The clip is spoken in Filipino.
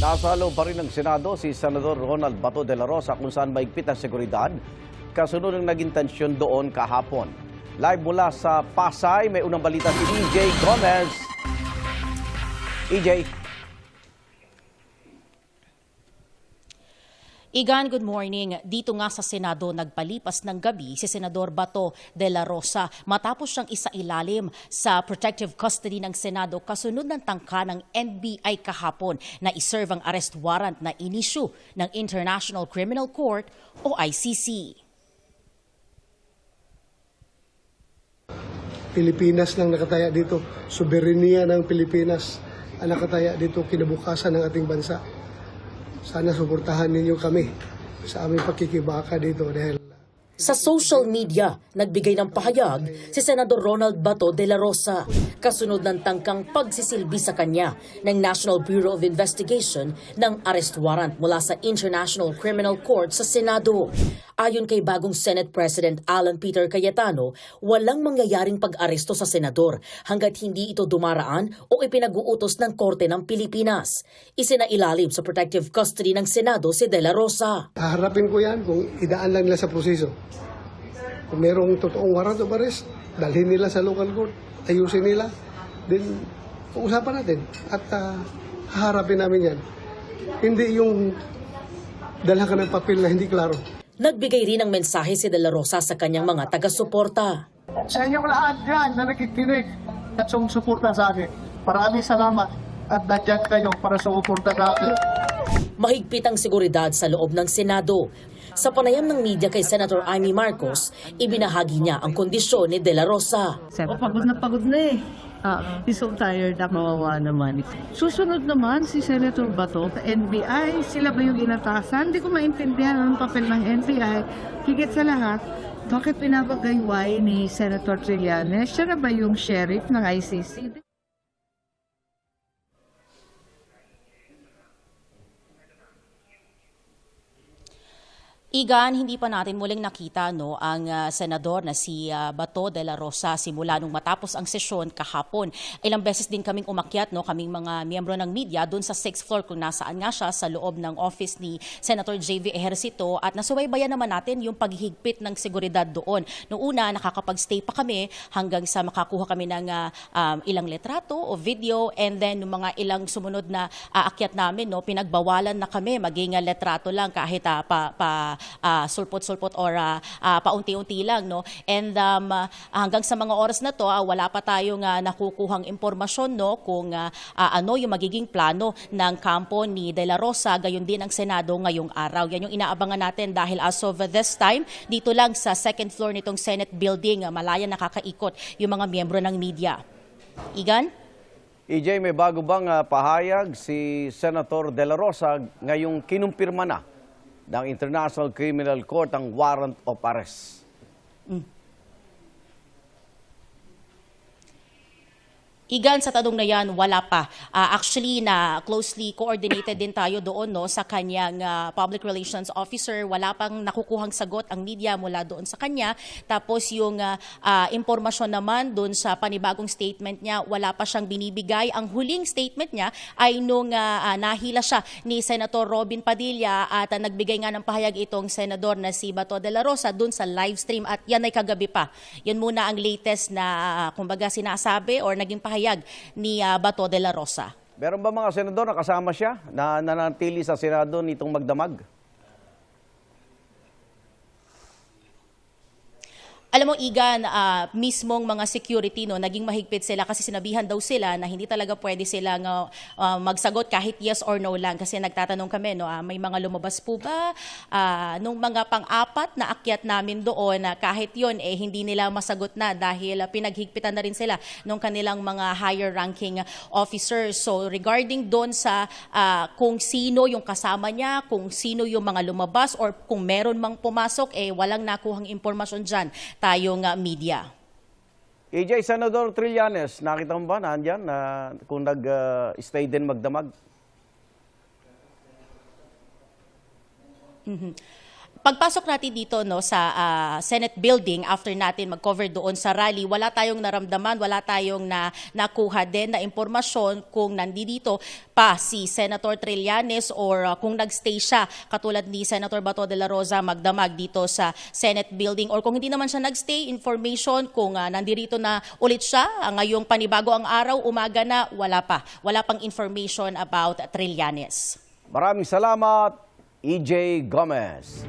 Nasa loob pa rin ng Senado si Senador Ronald Bato de la Rosa kung saan maigpit ang seguridad kasunod ng naging tensyon doon kahapon. Live mula sa Pasay, may unang balita si EJ Gomez. EJ. Igan, good morning. Dito nga sa Senado nagpalipas ng gabi si Senador Bato de la Rosa matapos siyang isailalim sa protective custody ng Senado kasunod ng tangka ng NBI kahapon na iserve ang arrest warrant na inisyu ng International Criminal Court o ICC. Pilipinas nang nakataya dito, soberenya ng Pilipinas ang nakataya dito kinabukasan ng ating bansa. Sana suportahan ninyo kami sa aming pakikibaka dito dahil Sa social media, nagbigay ng pahayag si Senador Ronald Bato de la Rosa kasunod ng tangkang pagsisilbi sa kanya ng National Bureau of Investigation ng arrest warrant mula sa International Criminal Court sa Senado. Ayon kay bagong Senate President Alan Peter Cayetano, walang mangyayaring pag-aresto sa senador hanggat hindi ito dumaraan o ipinag-uutos ng Korte ng Pilipinas. Isinailalim sa protective custody ng Senado si de la Rosa. haharapin ko yan kung idaan lang nila sa proseso. Kung merong totoong warrant of arrest, dalhin nila sa local court, ayusin nila, then uusapan natin at haharapin namin yan. Hindi yung dalhan ka ng papel na hindi klaro. Nagbigay rin ng mensahe si de la Rosa sa kanyang mga taga-suporta. Sa inyong lahat dyan na nakikinig at sumusuporta sa akin, maraming salamat at nandiyan kayo para sumuporta sa akin. Mahigpit ang seguridad sa loob ng Senado. Sa panayam ng media kay Senator Amy Marcos, ibinahagi niya ang kondisyon ni de la Rosa. Pagod na eh. He's so tired na kawawa naman. Susunod naman si Senator Bato, NBI, sila ba yung inatasan? Hindi ko maintindihan ang papel ng NBI. Higit sa lahat, bakit pinapagayway ni Senator Trillanes? Siya na ba yung sheriff ng ICC? Igan, hindi pa natin muling nakita ang senador na si Bato de la Rosa simula nung matapos ang sesyon kahapon. Ilang beses din kaming umakyat, kaming mga miyembro ng media doon sa 6th floor kung nasaan nga siya sa loob ng office ni Senator JV Ejercito at nasubaybayan naman natin yung paghihigpit ng seguridad doon. Noong una, nakakapag-stay pa kami hanggang sa makakuha kami ng ilang litrato o video and then yung mga ilang sumunod na aakyat namin, pinagbawalan na kami maging litrato lang kahit sulpot-sulpot or paunti-unti lang. And hanggang sa mga oras na to, wala pa tayong nakukuhang impormasyon kung ano yung magiging plano ng kampo ni de la Rosa, gayon din ang Senado ngayong araw. Yan yung inaabangan natin dahil as of this time, dito lang sa second floor nitong Senate building, malaya nakakaikot yung mga miyembro ng media. Igan? EJ, may bago bang pahayag si Senator de la Rosa ngayong kinumpirma na ng International Criminal Court ang warrant of arrest? Igan, sa tanong na yan, wala pa. Actually, na closely coordinated din tayo doon sa kanyang public relations officer. Wala pang nakukuhang sagot ang media mula doon sa kanya. Tapos yung impormasyon naman doon sa panibagong statement niya, wala pa siyang binibigay. Ang huling statement niya ay nung nahila siya ni Senator Robin Padilla at nagbigay nga ng pahayag itong senador na si Bato de la Rosa doon sa live stream at yan ay kagabi pa. Yan muna ang latest na kumbaga sinasabi or naging pahayag ni Bato de la Rosa. Meron ba mga senador na kasama siya na nanatili sa Senado nitong magdamag? Alam mo, Igan, mismong mga security, naging mahigpit sila kasi sinabihan daw sila na hindi talaga pwede silang magsagot kahit yes or no lang. Kasi nagtatanong kami, may mga lumabas po ba? Nung mga pang-apat na akyat namin doon, kahit yun, hindi nila masagot na dahil pinaghigpitan na rin sila nung kanilang mga higher ranking officers. So regarding doon sa kung sino yung kasama niya, kung sino yung mga lumabas, or kung meron mang pumasok, walang nakuhang impormasyon dyan tayong media. EJ, Senador Trillanes, nakita mo ba nandyan kung nag-stay din magdamag? pagpasok natin dito sa Senate building, after natin mag-cover doon sa rally, wala tayong naramdaman, wala tayong nakuha din na impormasyon kung nandito pa si Senator Trillanes or kung nagstay siya katulad ni Senator Bato de la Rosa magdamag dito sa Senate building, or kung hindi naman siya nagstay, information kung nandirito na ulit siya ngayong panibago ang araw, umaga na, wala pang information about Trillanes. Maraming salamat, EJ Gomez.